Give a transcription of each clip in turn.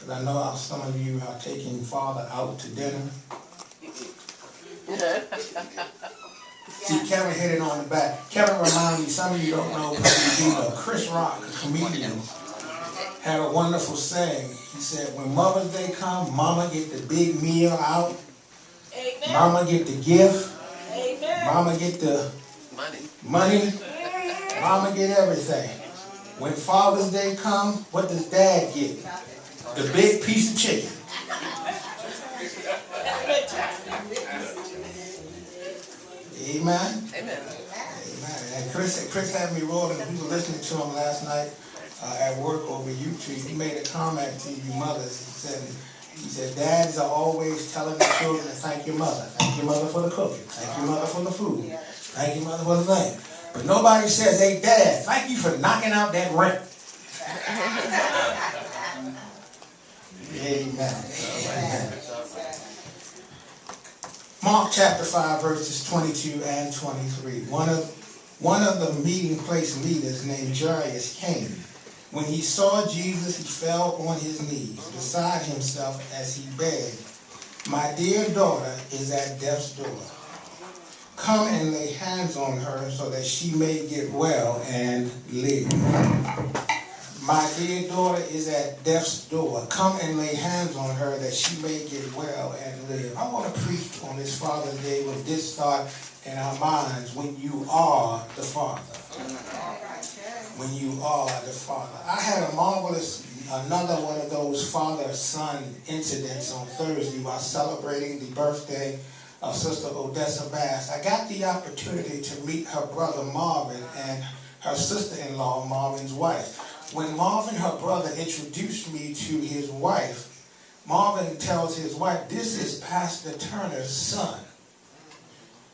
because I know some of you are taking father out to dinner. See, Kevin hit it on the back. Kevin reminded me, some of you don't know, probably you know, Chris Rock, a comedian, had a wonderful saying. He said, when Mother's Day comes, Mama get the big meal out. Amen. Mama get the gift. Amen. Mama get the money. Mama get everything. When Father's Day comes, what does Dad get? The big piece of chicken. Amen. Amen. Amen. And Chris had me rolling. We were listening to him last night at work over YouTube. He made a comment to you mothers. He said, dads are always telling the children to thank your mother. Thank your mother for the cooking. Thank your mother for the food. Thank your mother for the thing. But nobody says, hey, Dad, thank you for knocking out that rent. Amen. Amen. Mark chapter 5, verses 22 and 23. One of the meeting place leaders named Jairus came. When he saw Jesus, he fell on his knees beside himself as he begged, my dear daughter is at death's door. Come and lay hands on her so that she may get well and live. My dear daughter is at death's door. Come and lay hands on her that she may get well and live. I want to preach on this Father's Day with this thought in our minds: when you are the Father. When you are the Father. I had another one of those father-son incidents on Thursday while celebrating the birthday of Sister Odessa Bass. I got the opportunity to meet her brother Marvin and her sister-in-law Marvin's wife. When Marvin, her brother, introduced me to his wife, Marvin tells his wife, this is Pastor Turner's son.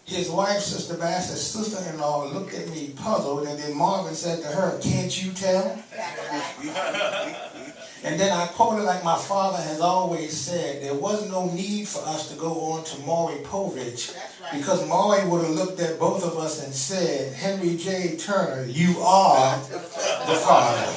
His wife, Sister Bass's sister-in-law, looked at me puzzled, and then Marvin said to her, can't you tell? And then I quoted like my father has always said, there was no need for us to go on to Maury Povich, because Maury would have looked at both of us and said, Henry J. Turner, you are the Father.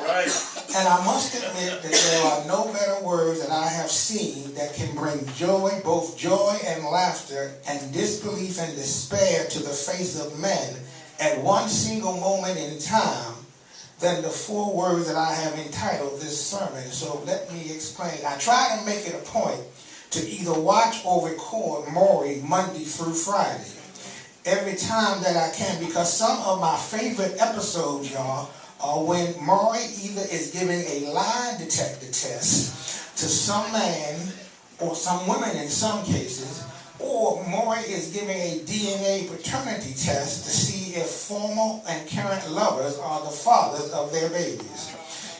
All right. And I must admit that there are no better words that I have seen that can bring joy, both joy and laughter, and disbelief and despair to the face of men at one single moment in time than the 4 words that I have entitled this sermon. So let me explain. I try to make it a point to either watch or record Maury Monday through Friday every time that I can, because some of my favorite episodes, y'all, are when Maury either is giving a lie detector test to some man or some women in some cases, or Maury is giving a DNA paternity test to see if former and current lovers are the fathers of their babies.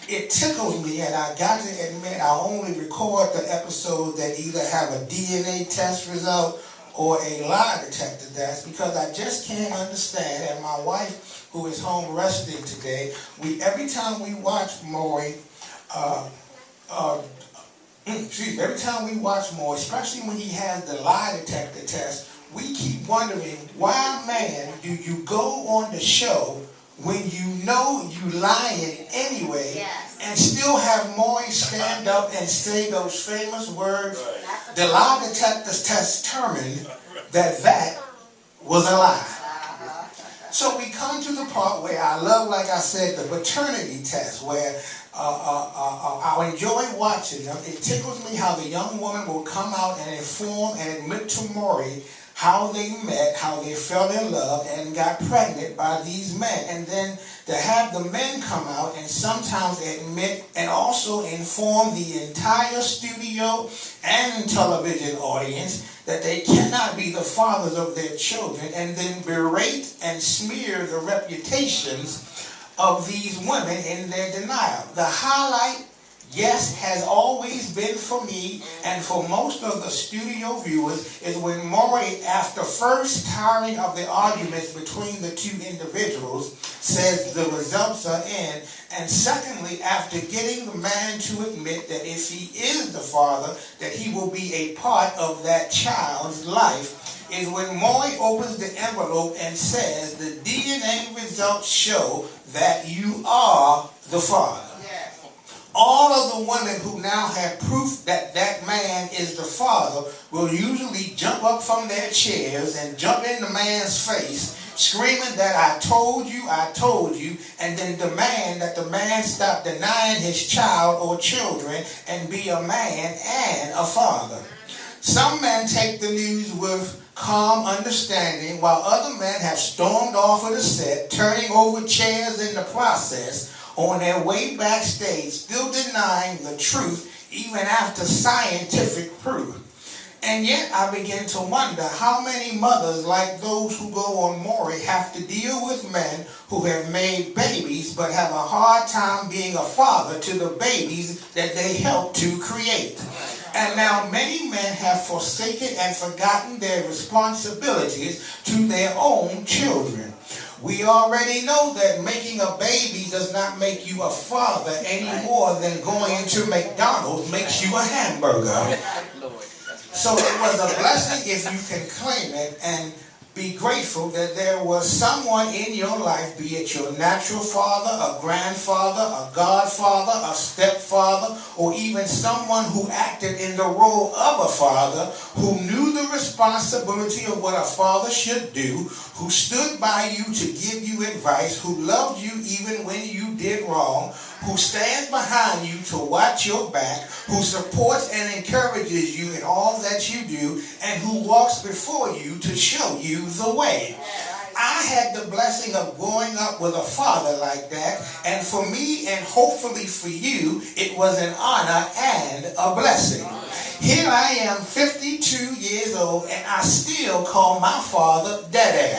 It tickles me, and I got to admit, I only record the episodes that either have a DNA test result or a lie detector test, because I just can't understand. And my wife, who is home resting today, every time we watch Maury, every time we watch Maury, especially when he has the lie detector test, we keep wondering, why, man, do you go on the show when you know you lying anyway, and still have Maury stand up and say those famous words, the lie detector test determined that was a lie. So we come to the part where I love, like I said, the paternity test, where I enjoy watching them. It tickles me how the young woman will come out and inform and admit to Maury how they met, how they fell in love and got pregnant by these men. And then to have the men come out and sometimes admit and also inform the entire studio and television audience that they cannot be the fathers of their children, and then berate and smear the reputations of these women in their denial. The highlight, yes, has always been for me and for most of the studio viewers is when Maury, after first tiring of the arguments between the two individuals, says the results are in, and secondly, after getting the man to admit that if he is the father, that he will be a part of that child's life, is when Maury opens the envelope and says the DNA results show that you are the father. All of the women who now have proof that that man is the father will usually jump up from their chairs and jump in the man's face, screaming that I told you, and then demand that the man stop denying his child or children and be a man and a father. Some men take the news with calm understanding, while other men have stormed off of the set, turning over chairs in the process, on their way backstage, still denying the truth even after scientific proof. And yet I begin to wonder how many mothers like those who go on Maury have to deal with men who have made babies but have a hard time being a father to the babies that they helped to create. And now many men have forsaken and forgotten their responsibilities to their own children. We already know that making a baby does not make you a father any more than going into McDonald's makes you a hamburger. So it was a blessing if you can claim it and be grateful that there was someone in your life, be it your natural father, a grandfather, a godfather, a stepfather, or even someone who acted in the role of a father, who knew the responsibility of what a father should do, who stood by you to give you advice, who loved you even when you did wrong, who stands behind you to watch your back, who supports and encourages you in all that you do, and who walks before you to show you the way. I had the blessing of growing up with a father like that, and for me and hopefully for you, it was an honor and a blessing. Here I am, 52 years old, and I still call my father Daddy.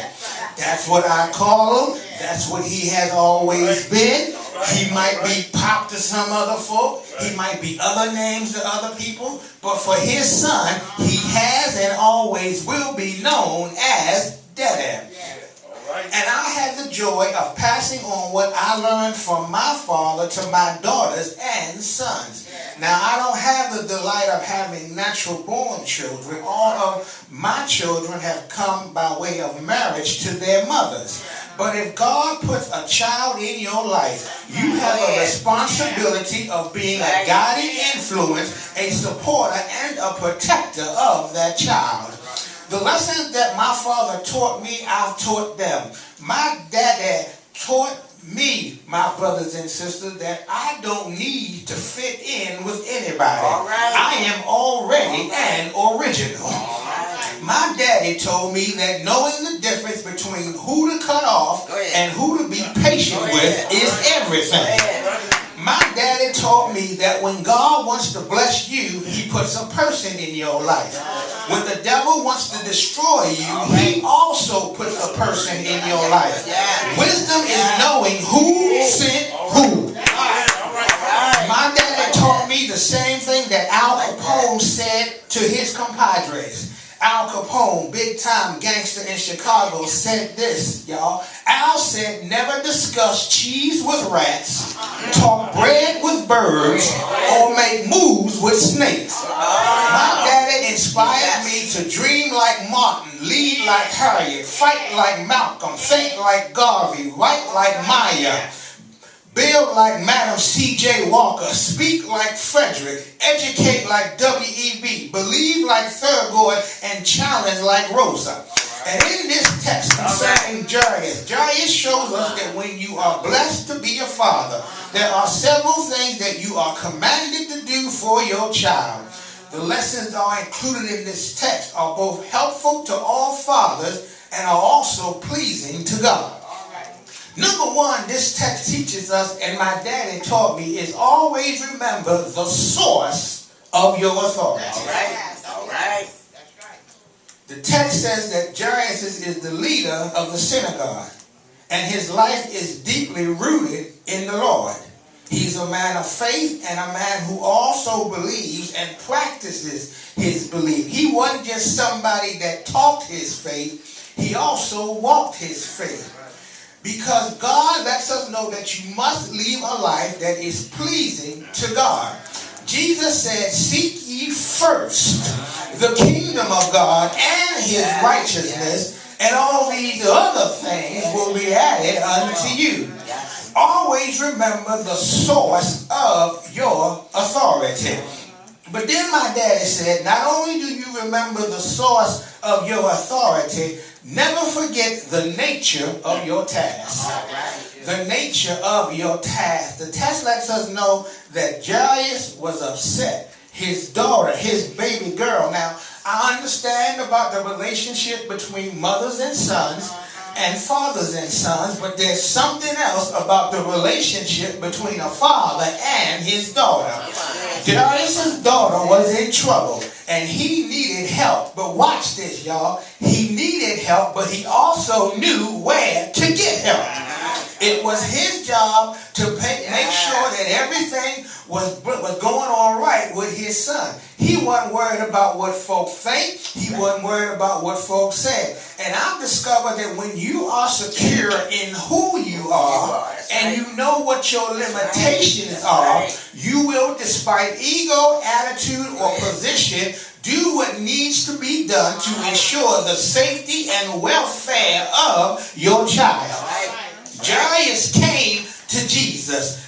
That's what I call him. That's what he has always been. He might be Pop to some other folk. He might be other names to other people. But for his son, he has and always will be known as Daddy. And I had the joy of passing on what I learned from my father to my daughters and sons. Now, I don't have the delight of having natural born children. All of my children have come by way of marriage to their mothers. But if God puts a child in your life, you have a responsibility of being a guiding influence, a supporter, and a protector of that child. The lessons that my father taught me, I've taught them. My daddy taught me, my brothers and sisters, that I don't need to fit in with anybody. I am already an original. My daddy told me that knowing the difference between who to cut off and who to be patient with is everything. My daddy taught me that when God wants to bless you, he puts a person in your life. When the devil wants to destroy you, he also puts a person in your life. Wisdom is knowing who sent who. My daddy taught me the same thing that Al Capone said to his compadres. Al Capone, big time gangster in Chicago, said this, y'all. Al said, never discuss cheese with rats, talk bread with birds, or make moves with snakes. My daddy inspired me to dream like Martin, lead like Harriet, fight like Malcolm, think like Garvey, write like Maya, build like Madam C.J. Walker, speak like Frederick, educate like W.E.B., believe like Thurgood, and challenge like Rosa. And in this text concerning Jairus, Jairus shows us that when you are blessed to be a father, there are several things that you are commanded to do for your child. The lessons are included in this text are both helpful to all fathers and are also pleasing to God. Number one, this text teaches us, and my daddy taught me, is always remember the source of your authority. All right. The text says that Jairus is the leader of the synagogue, and his life is deeply rooted in the Lord. He's a man of faith and a man who also believes and practices his belief. He wasn't just somebody that talked his faith, he also walked his faith. Because God lets us know that you must live a life that is pleasing to God. Jesus said, seek ye first the kingdom of God and his righteousness, and all these other things will be added unto you. always remember the source of your authority. But then my daddy said, not only do you remember the source of your authority, never forget the nature of your task. The nature of your task. The text lets us know that Jairus was upset. His daughter, his baby girl. Now, I understand about the relationship between mothers and sons and fathers and sons, but there's something else about the relationship between a father and his daughter. Jairus' daughter was in trouble and he needed help. But watch this, y'all. He needed help, but he also knew where to get help. It was his job to make sure that everything was going all right with his son. He wasn't worried about what folk think. He wasn't worried about what folk said. And I've discovered that when you are secure in who you are and you know what your limitations are, you will, despite ego, attitude, or position, do what needs to be done to ensure the safety and welfare of your child. Jairus came to Jesus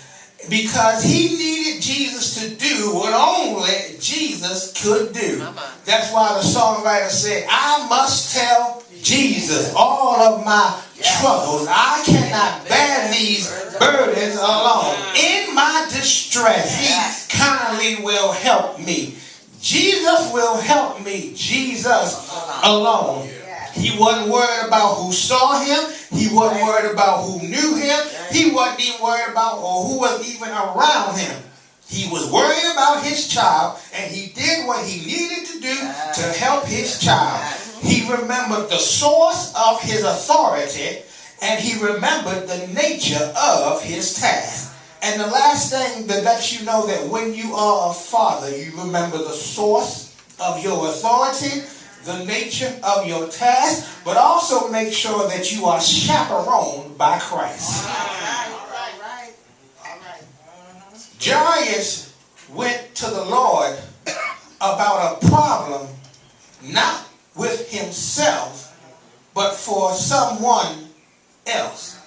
because he needed Jesus to do what only Jesus could do. That's why the songwriter said, I must tell Jesus all of my troubles. I cannot bear these burdens alone. In my distress, he kindly will help me. Jesus will help me. Jesus alone. He wasn't worried about who saw him. He wasn't worried about who knew him. He wasn't even worried about or who was even around him. He was worried about his child, and he did what he needed to do to help his child. He remembered the source of his authority, and he remembered the nature of his task. And the last thing that lets you know that when you are a father, you remember the source of your authority, the nature of your task, but also make sure that you are chaperoned by Christ. Jairus went to the Lord about a problem, not with himself, but for someone else.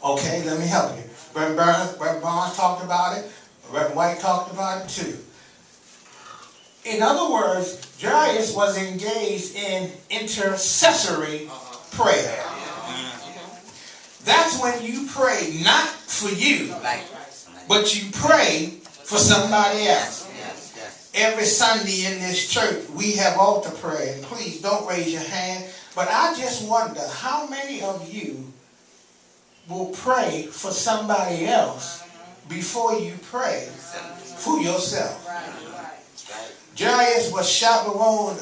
Okay, let me help you. Reverend Barnes talked about it. Reverend White talked about it too. In other words, Jairus was engaged in intercessory prayer. That's when you pray not for you, but you pray for somebody else. Every Sunday in this church, we have altar prayer. And please don't raise your hand. But I just wonder how many of you will pray for somebody else before you pray for yourself. Jairus was chaperoned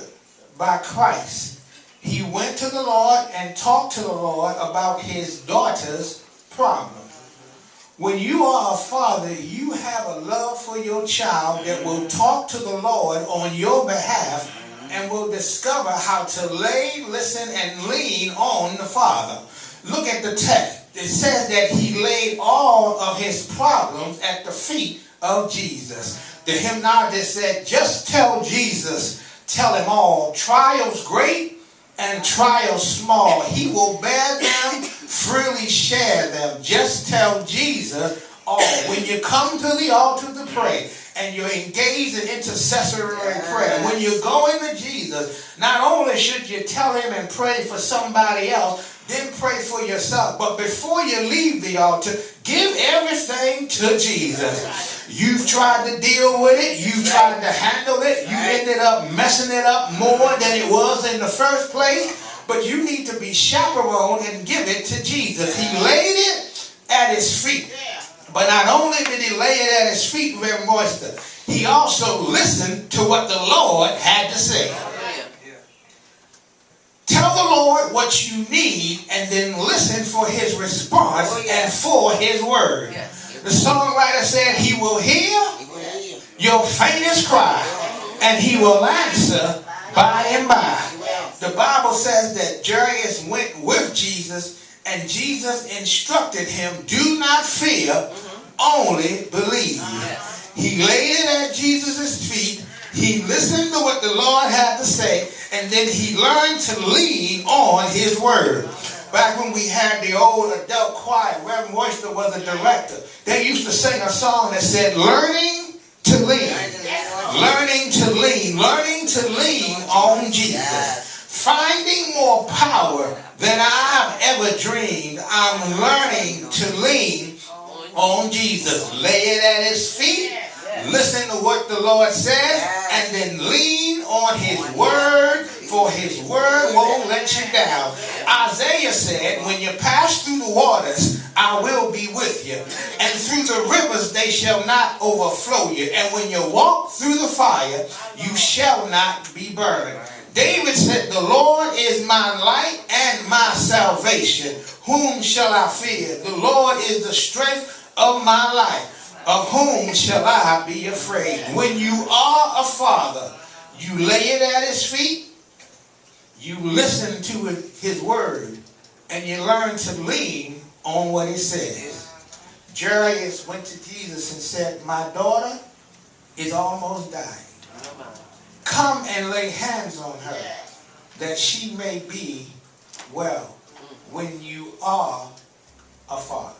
by Christ. He went to the Lord and talked to the Lord about his daughter's problem. When you are a father, you have a love for your child that will talk to the Lord on your behalf and will discover how to listen, and lean on the Father. Look at the text. It says that he laid all of his problems at the feet of Jesus. The hymnologist said, just tell Jesus, tell him all, trials great and trials small. He will bear them, freely share them. Just tell Jesus all. When you come to the altar to pray and you're engaged in intercessory prayer, when you're going to Jesus, not only should you tell him and pray for somebody else, then pray for yourself. But before you leave the altar, give everything to Jesus. You've tried to deal with it. You've tried to handle it. You ended up messing it up more than it was in the first place. But you need to be chaperoned and give it to Jesus. He laid it at his feet. But not only did he lay it at his feet, Reverend Moister, he also listened to what the Lord had to say. Tell the Lord what you need and then listen for his response and for his word. The songwriter said he will hear your faintest cry and he will answer by and by. The Bible says that Jairus went with Jesus and Jesus instructed him, do not fear, only believe. He laid it at Jesus' feet. He listened to what the Lord had to say, and then he learned to lean on his word. Back when we had the old adult choir, Reverend Royster was a director. They used to sing a song that said, learning to lean. Learning to lean. Learning to lean on Jesus. Finding more power than I've ever dreamed. I'm learning to lean on Jesus. Lay it at his feet. Listen to what the Lord says. And then lean on his word. For his word won't let you down. Isaiah said, when you pass through the waters, I will be with you. And through the rivers, they shall not overflow you. And when you walk through the fire, you shall not be burned. David said, the Lord is my light and my salvation. Whom shall I fear? The Lord is the strength of my life. Of whom shall I be afraid? When you are a father, you lay it at his feet. You listen to his word, and you learn to lean on what he says. Jairus went to Jesus and said, my daughter is almost dying. Come and lay hands on her, that she may be well when you are a father.